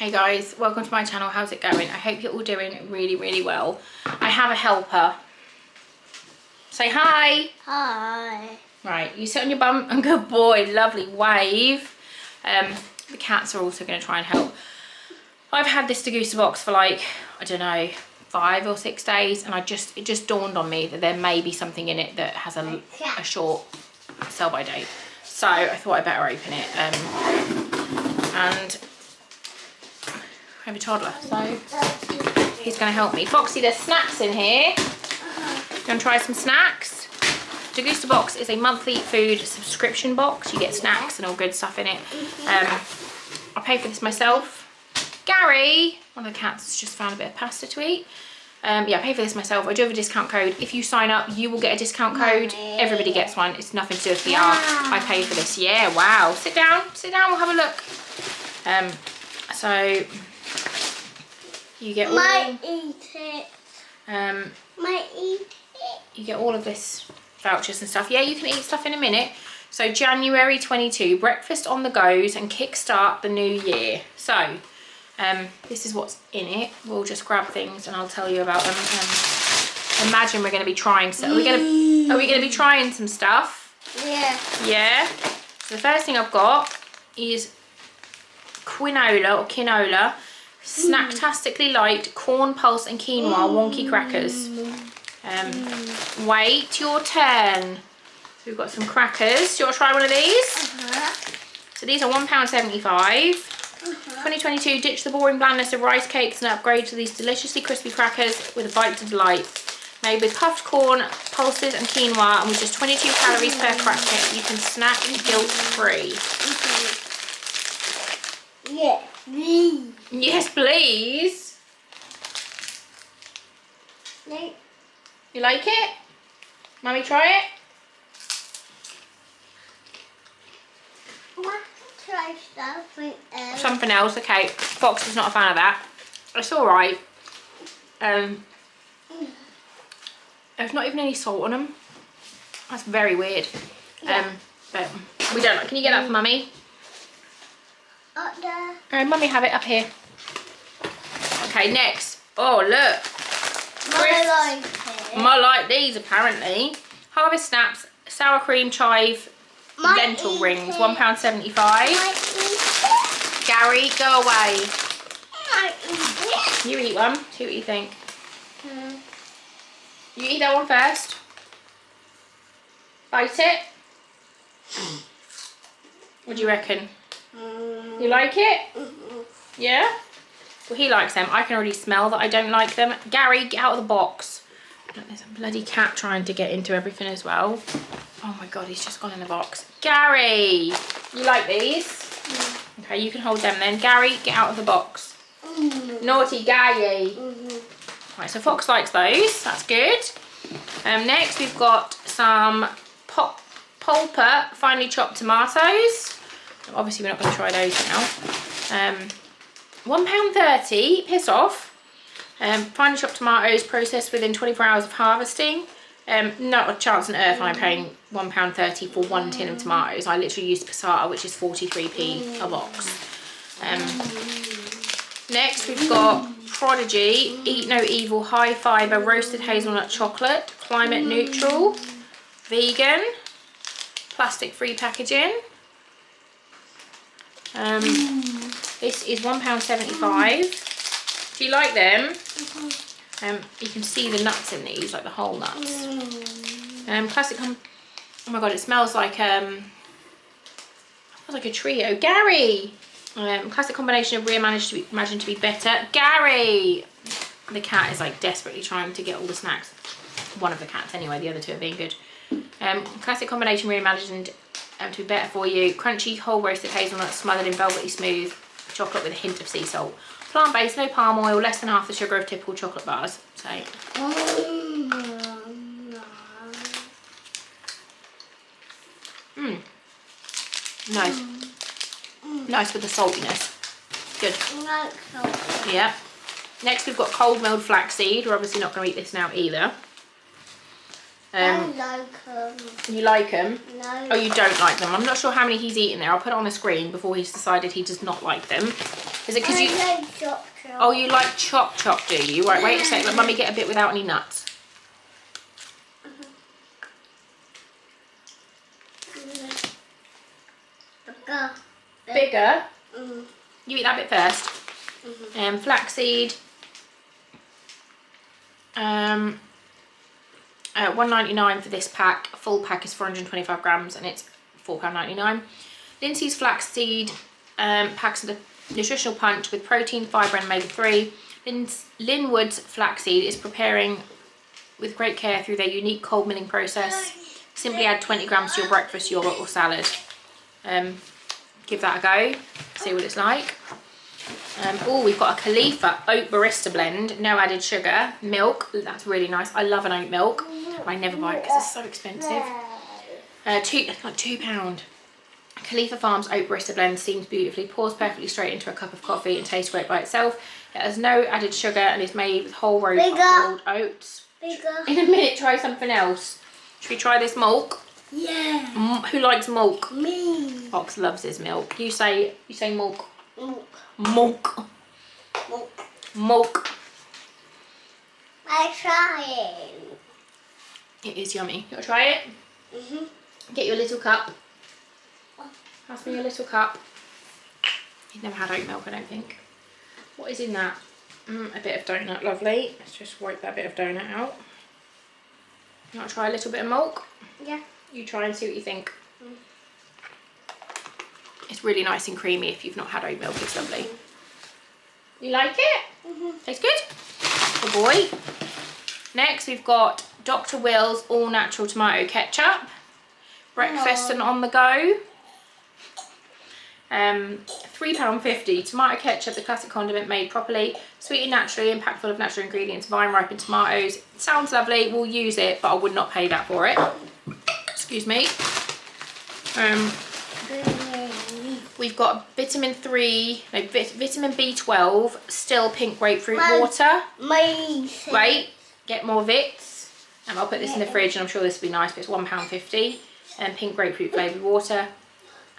Hey guys, welcome to my channel. How's it going? I hope you're all doing really well. I have a helper. Say hi. Hi. Right, you sit on your bum and good boy, lovely wave. The cats are also going to try and help. I've had this Degustabox for like, I don't know, 5 or 6 days, and it just dawned on me that there may be something in it that has a short sell-by date. So I thought I'd better open it. And I have a toddler, so he's going to help me. Foxy, there's snacks in here. You want to try some snacks? Degustabox is a monthly food subscription box. You get snacks and all good stuff in it. I pay for this myself. Gary, one of the cats, has just found a bit of pasta to eat. Yeah, I pay for this myself. I do have a discount code. If you sign up, you will get a discount code. Everybody gets one. It's nothing to do with PR. I pay for this. Yeah, wow. Sit down, we'll have a look. So you get all... Might eat it. Might eat it. You get all of this vouchers and stuff. Yeah, you can eat stuff in a minute. So January 22, breakfast on the goes and kickstart the new year. So this is what's in it. We'll just grab things and I'll tell you about them. Imagine we're going to be trying some. Are we going to be trying some stuff? Yeah. Yeah. So the first thing I've got is quinola, snacktastically light corn pulse and quinoa wonky crackers. Wait your turn. So we've got some crackers. Do you want to try one of these? So these are £1.75. 2022, ditch the boring blandness of rice cakes and upgrade to these deliciously crispy crackers with a bite to delight. Made with puffed corn, pulses and quinoa, and with just 22 calories per cracker, you can snack guilt-free. Yes, please. Yes, please. No. You like it? Mummy, try it? Try something else. Something else, okay. Fox is not a fan of that. It's alright. There's not even any salt on them. That's very weird. Yeah. But we don't like. Can you get that for Mummy? Up there. Alright, Mummy, have it up here. Okay, next. Oh, look. I like it. I like these apparently. Harvest Snaps, sour cream chive, lentil rings, £1.75. Gary, go away. You eat one. See what you think. You eat that one first. Bite it. What do you reckon? You like it? Yeah? Well, he likes them. I can already smell that I don't like them. Gary, get out of the box. Look, there's a bloody cat trying to get into everything as well. Oh my god, he's just gone in the box. Gary, you like these? Okay, you can hold them then. Gary, get out of the box. Naughty Gary. Right, so Fox likes those. That's good. Next, we've got some pulper finely chopped tomatoes. Obviously, we're not going to try those now. £1.30. Piss off. Finely chopped tomatoes processed within 24 hours of harvesting. Not a chance on earth I'm paying £1.30 for one tin of tomatoes. I literally used passata, which is 43p a box. Next we've got Prodigy, Eat No Evil High Fibre Roasted Hazelnut Chocolate, climate neutral, vegan, plastic free packaging. This is £1.75. Do you like them? You can see the nuts in these, like the whole nuts. Oh my god, it smells like a trio. Gary! Classic combination of reimagined to be better. Gary! The cat is like desperately trying to get all the snacks. One of the cats anyway, the other two are being good. Classic combination reimagined to be better for you. Crunchy whole roasted hazelnuts smothered in velvety smooth chocolate with a hint of sea salt. Plant-based, no palm oil, less than half the sugar of typical chocolate bars. So. Nice. Nice with the saltiness. Good. I like salt. Yeah. Next we've got cold milled flaxseed. We're obviously not going to eat this now either. I like them. You like them? No. Oh, you don't like them. I'm not sure how many he's eaten there. I'll put it on the screen before he's decided he does not like them. Is it because you... like chop chop. Oh, you like chop chop, do you? Right, wait a sec. Let Mummy get a bit without any nuts. Bigger? You eat that bit first. Flaxseed. $1.99 for this pack. A full pack is 425 grams and it's £4.99. Lindsay's flaxseed packs a nutritional punch with protein, fibre and omega-3. Linwood's flaxseed is preparing with great care through their unique cold milling process. Simply add 20 grams to your breakfast, yogurt or salad. Give that a go, see what it's like. Oh, we've got a Khalifa oat barista blend, no added sugar, milk. That's really nice. I love an oat milk. I never buy it because it's so expensive. It's like £2. Khalifa Farms oat barista blend steams beautifully, pours perfectly straight into a cup of coffee and tastes great by itself. It has no added sugar and is made with whole rolled oats. In a minute, try something else. Should we try this milk? Yeah. Who likes milk? Me. Fox loves his milk. You say milk. Milk. Milk. Milk. Milk. I try it. It is yummy. You want to try it? Get your little cup. Pass me your little cup. You've never had oat milk, I don't think. What is in that? A bit of donut, lovely. Let's just wipe that bit of donut out. You want to try a little bit of milk? Yeah. You try and see what you think. It's really nice and creamy if you've not had oat milk. It's lovely. You like it? Tastes good? Good boy. Next we've got Dr. Will's all natural tomato ketchup. Breakfast and on the go. £3.50. Tomato ketchup, the classic condiment made properly, sweetened naturally and packed full of natural ingredients, vine ripened tomatoes. It sounds lovely, we'll use it, but I would not pay that for it. Excuse me. We've got vitamin B12, still pink grapefruit water. Wait, get more Vits. I'll put this in the fridge and I'm sure this will be nice, but it's £1.50. And pink grapefruit flavoured water.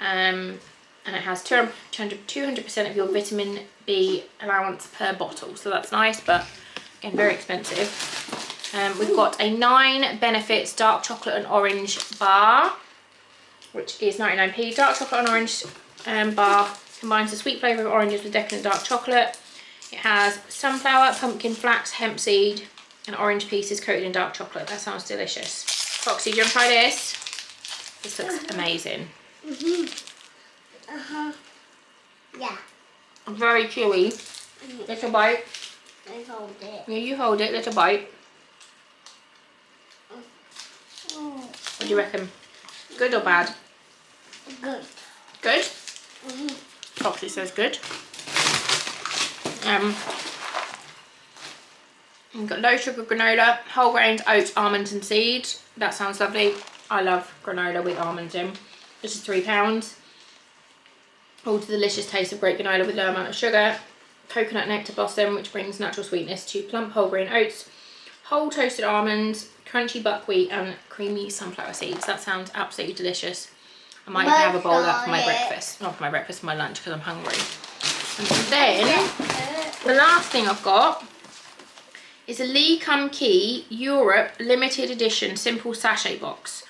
And it has 200% of your vitamin B allowance per bottle. So that's nice, but again, very expensive. We've got a 9 Benefits dark chocolate and orange bar, which is 99p. Dark chocolate and orange bar combines the sweet flavour of oranges with decadent dark chocolate. It has sunflower, pumpkin, flax, hemp seed, and orange pieces coated in dark chocolate. That sounds delicious. Foxy, do you want to try this? This looks amazing. Yeah. Very chewy. Little bite. I hold it. Yeah, you hold it. Little bite. What do you reckon? Good or bad? Good. Good? Foxy says good. We've got low sugar granola, whole grains, oats, almonds and seeds. That sounds lovely. I love granola with almonds in. This is £3. All the delicious taste of great granola with low amount of sugar. Coconut nectar blossom, which brings natural sweetness to plump whole grain oats. Whole toasted almonds, crunchy buckwheat and creamy sunflower seeds. That sounds absolutely delicious. I might even have a bowl of that for my breakfast. Not for my breakfast, for my lunch, because I'm hungry. And then, the last thing I've got is a Lee Kum Kee Europe limited edition simple sachet box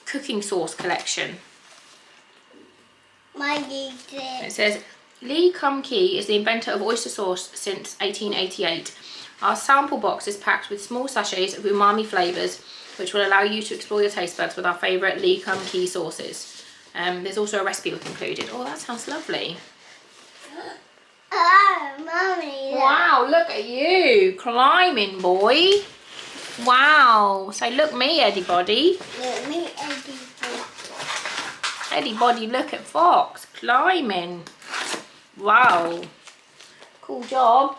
cooking sauce collection. It says Lee Kum Kee is the inventor of oyster sauce since 1888. Our sample box is packed with small sachets of umami flavours, which will allow you to explore your taste buds with our favourite Lee Kum Kee sauces. There's also a recipe book included. Oh, that sounds lovely. Oh, Mummy. Wow, look at you, climbing boy. Wow, say look me, Eddie Body. Look me, Eddie. Eddie Body, look at Fox, climbing. Wow, cool job.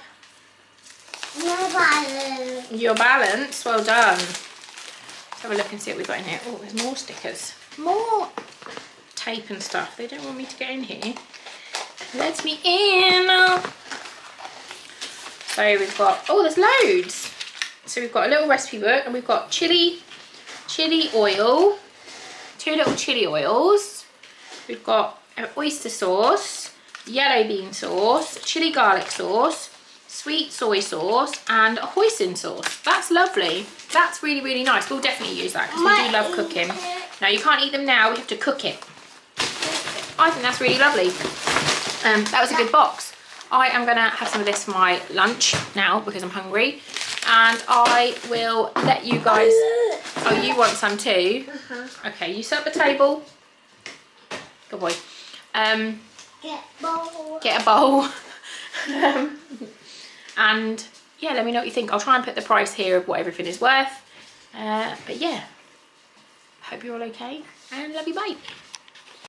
Your balance, well done. Let's have a look and see what we've got in here. Oh, there's more stickers. More tape and stuff. They don't want me to get in here. Let me in. So we've got, oh, there's loads. So we've got a little recipe book and we've got chili oil, 2 little chili oils. We've got oyster sauce, yellow bean sauce, chili garlic sauce, sweet soy sauce, and hoisin sauce. That's lovely. That's really, really nice. We'll definitely use that because we do love cooking. Now, you can't eat them now. We have to cook it. I think that's really lovely. That was a good box. I am going to have some of this for my lunch now because I'm hungry. And I will let you guys... Oh, you want some too? Okay, you set up the table. Good boy. Get a bowl. And yeah, let me know what you think. I'll try and put the price here of what everything is worth. But yeah, hope you're all okay and love you, bye.